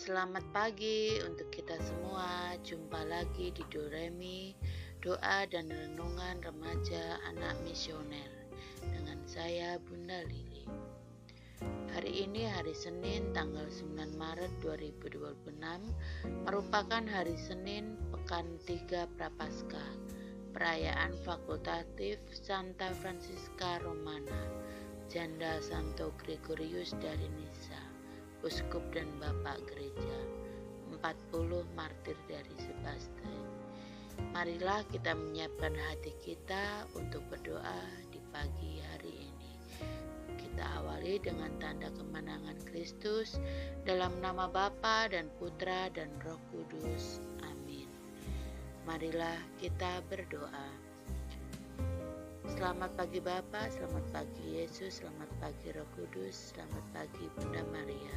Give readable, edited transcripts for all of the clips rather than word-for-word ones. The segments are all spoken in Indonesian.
Selamat pagi untuk kita semua. Jumpa lagi di Doremi, doa dan renungan remaja anak misioner dengan saya Bunda Lili. Hari ini hari Senin tanggal 9 Maret 2026 merupakan hari Senin pekan 3 Prapaskah, perayaan fakultatif Santa Francisca Romana, Janda Santo Gregorius dari Nisa, Uskup dan Bapak Gereja, 40 martir dari Sebastian. Marilah kita menyiapkan hati kita untuk berdoa di pagi hari ini. Kita awali dengan tanda kemenangan Kristus dalam nama Bapa dan Putra dan Roh Kudus. Amin. Marilah kita berdoa. Selamat pagi Bapa, selamat pagi Yesus, selamat pagi Roh Kudus, selamat pagi Bunda Maria.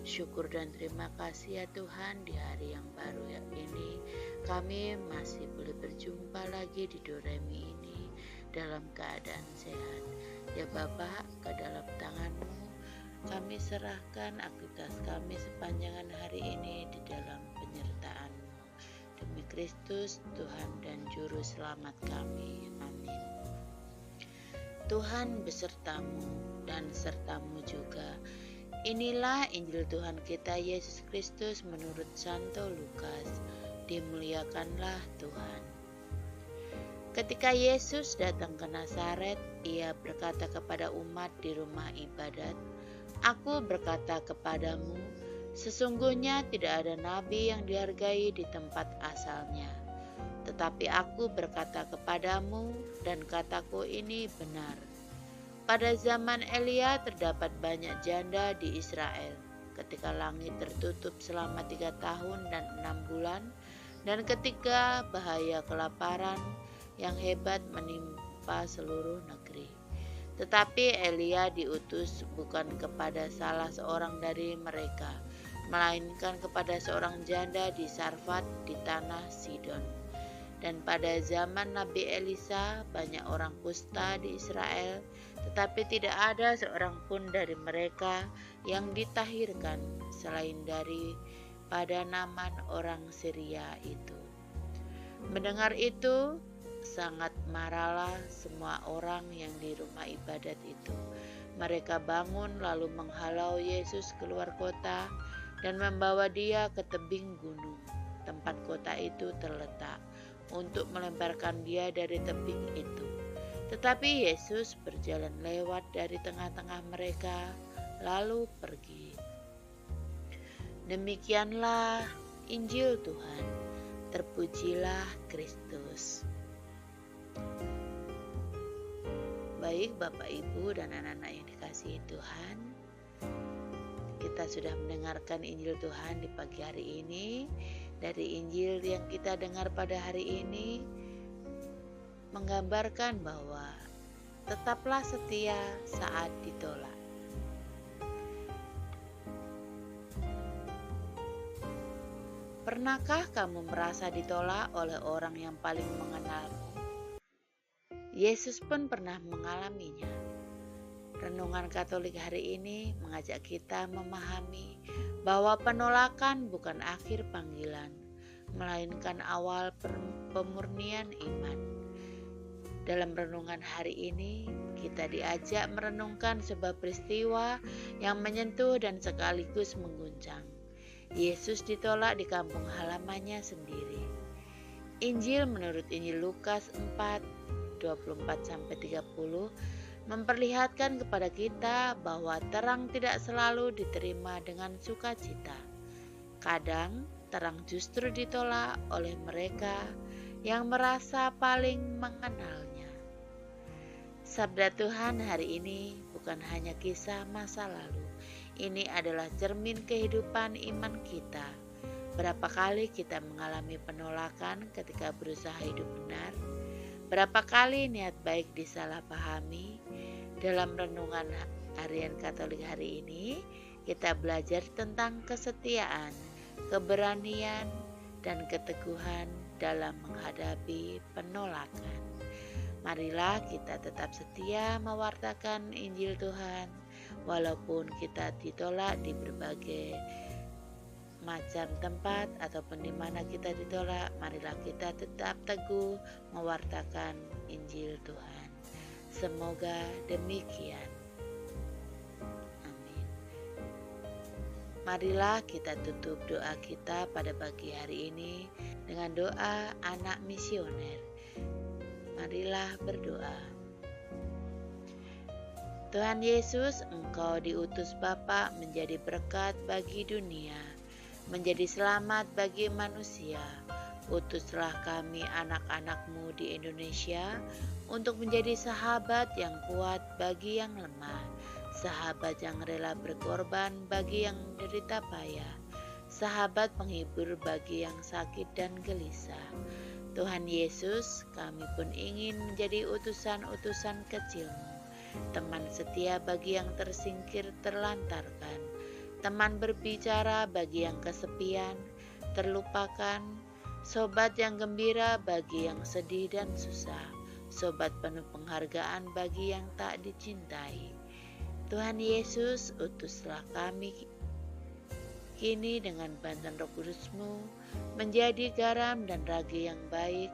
Syukur dan terima kasih ya Tuhan, di hari yang baru ini kami masih boleh berjumpa lagi di Doremi ini dalam keadaan sehat. Ya Bapa, ke dalam tangan-Mu kami serahkan aktivitas kami sepanjang hari ini di dalam penyertaan-Mu. Demi Kristus, Tuhan dan Juru Selamat kami. Amin. Tuhan besertamu dan sertamu juga. Inilah Injil Tuhan kita Yesus Kristus menurut Santo Lukas. Dimuliakanlah Tuhan. Ketika Yesus datang ke Nazaret, ia berkata kepada umat di rumah ibadat, "Aku berkata kepadamu, sesungguhnya tidak ada nabi yang dihargai di tempat asalnya. Tetapi aku berkata kepadamu, dan kataku ini benar. Pada zaman Elia terdapat banyak janda di Israel, ketika langit tertutup selama 3 tahun dan 6 bulan, dan ketika bahaya kelaparan yang hebat menimpa seluruh negeri. Tetapi Elia diutus bukan kepada salah seorang dari mereka, melainkan kepada seorang janda di Sarfat di tanah Sidon. Dan pada zaman Nabi Elisa banyak orang kusta di Israel, tetapi tidak ada seorang pun dari mereka yang ditahirkan selain daripada Naaman orang Syria itu." Mendengar itu, sangat marahlah semua orang yang di rumah ibadat itu. Mereka bangun lalu menghalau Yesus keluar kota dan membawa dia ke tebing gunung, tempat kota itu terletak, untuk melemparkan dia dari tebing itu. Tetapi Yesus berjalan lewat dari tengah-tengah mereka, lalu pergi. Demikianlah Injil Tuhan. Terpujilah Kristus. Baik Bapak Ibu dan anak-anak yang dikasihi Tuhan, kita sudah mendengarkan Injil Tuhan di pagi hari ini. Dari Injil yang kita dengar pada hari ini menggambarkan bahwa tetaplah setia saat ditolak. Pernahkah kamu merasa ditolak oleh orang yang paling mengenalmu? Yesus pun pernah mengalaminya. Renungan Katolik hari ini mengajak kita memahami bahwa penolakan bukan akhir panggilan, melainkan awal pemurnian iman. Dalam renungan hari ini, kita diajak merenungkan sebuah peristiwa yang menyentuh dan sekaligus mengguncang. Yesus ditolak di kampung halamannya sendiri. Injil menurut Injil Lukas 4, 24-30 memperlihatkan kepada kita bahwa terang tidak selalu diterima dengan sukacita. Kadang terang justru ditolak oleh mereka yang merasa paling mengenalnya. Sabda Tuhan hari ini bukan hanya kisah masa lalu. Ini adalah cermin kehidupan iman kita. Berapa kali kita mengalami penolakan ketika berusaha hidup benar? Berapa kali niat baik disalahpahami? Dalam renungan harian Katolik hari ini, kita belajar tentang kesetiaan, keberanian, dan keteguhan dalam menghadapi penolakan. Marilah kita tetap setia mewartakan Injil Tuhan, walaupun kita ditolak di berbagai macam tempat ataupun di mana kita ditolak, marilah kita tetap teguh mewartakan Injil Tuhan. Semoga demikian. Amin. Marilah kita tutup doa kita pada pagi hari ini dengan doa anak misioner. Marilah berdoa. Tuhan Yesus, Engkau diutus Bapa menjadi berkat bagi dunia, menjadi selamat bagi manusia. Utuslah kami anak-anak-Mu di Indonesia untuk menjadi sahabat yang kuat bagi yang lemah, sahabat yang rela berkorban bagi yang derita payah, sahabat penghibur bagi yang sakit dan gelisah. Tuhan Yesus, kami pun ingin menjadi utusan-utusan kecil-Mu, teman setia bagi yang tersingkir terlantarkan, teman berbicara bagi yang kesepian, terlupakan, sobat yang gembira bagi yang sedih dan susah, sobat penuh penghargaan bagi yang tak dicintai. Tuhan Yesus, utuslah kami kini dengan bantuan Roh Kudus-Mu menjadi garam dan ragi yang baik,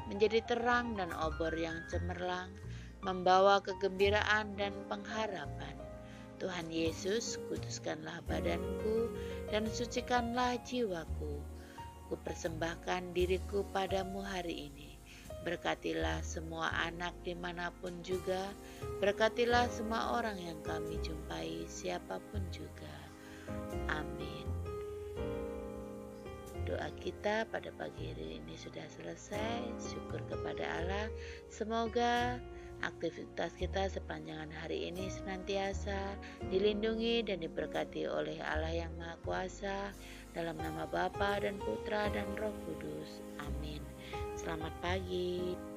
menjadi terang dan obor yang cemerlang, membawa kegembiraan dan pengharapan. Tuhan Yesus, kuduskanlah badanku dan sucikanlah jiwaku. Kupersembahkan diriku padamu hari ini. Berkatilah semua anak dimanapun juga. Berkatilah semua orang yang kami jumpai, siapapun juga. Amin. Doa kita pada pagi hari ini sudah selesai. Syukur kepada Allah. Semoga aktivitas kita sepanjang hari ini senantiasa dilindungi dan diberkati oleh Allah yang Maha Kuasa, dalam nama Bapa dan Putra dan Roh Kudus. Amin. Selamat pagi.